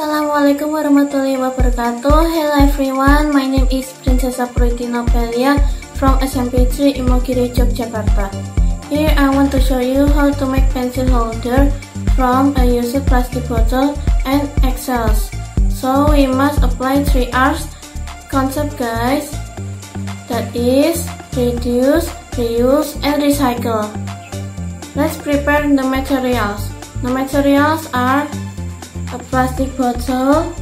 Assalamualaikum warahmatullahi wabarakatuh. Hello everyone, my name is Princess Nobelia from SMP 3 in Negeri, Yogyakarta. Here I want to show you how to make pencil holder from a used plastic bottle and excels. So we must apply 3 R's concept, guys. That is reduce, reuse, and recycle. Let's prepare the materials. The materials are a plastic bottle,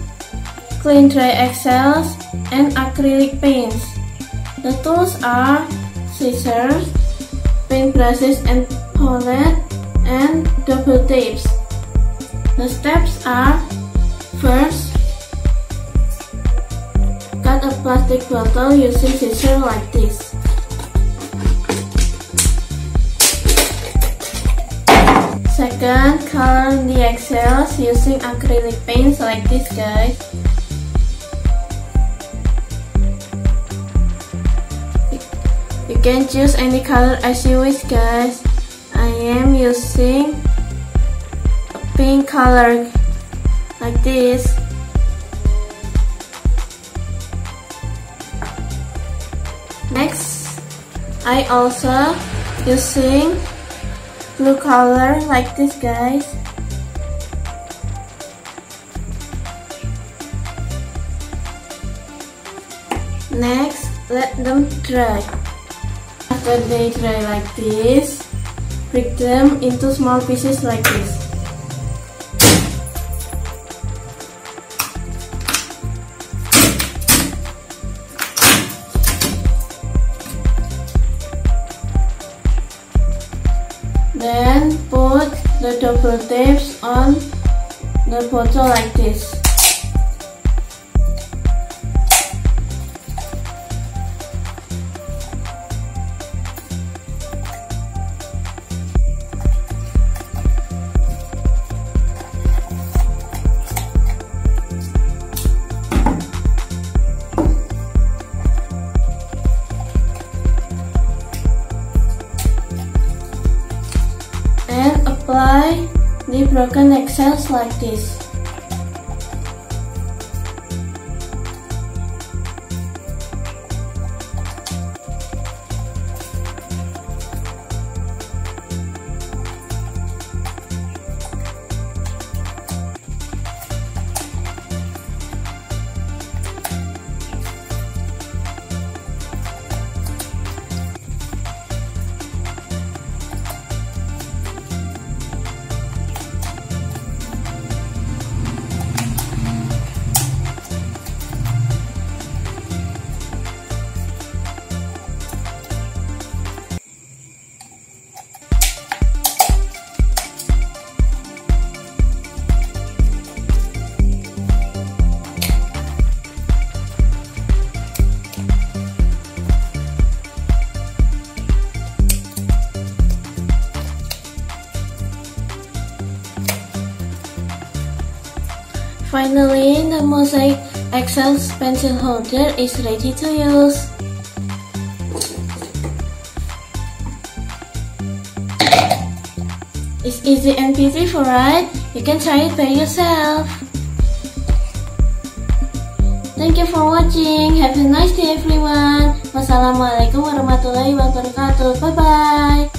clean dry excels, and acrylic paints. The tools are scissors, paint brushes and palette, and double tapes. The steps are: first, cut a plastic bottle using scissors like this. Second, color the excels using acrylic paints like this, guys. You can choose any color as you wish, guys. I am using a pink color like this. Next, I also using blue color like this, guys. Next, let them dry. After they dry like this, break them into small pieces like this. Then put the double tapes on the bottle like this. And apply the broken excels like this. Finally, the mosaic excels pencil holder is ready to use. It's easy and beautiful, right? You can try it by yourself. Thank you for watching. Have a nice day, everyone. Wassalamualaikum warahmatullahi wabarakatuh. Bye bye.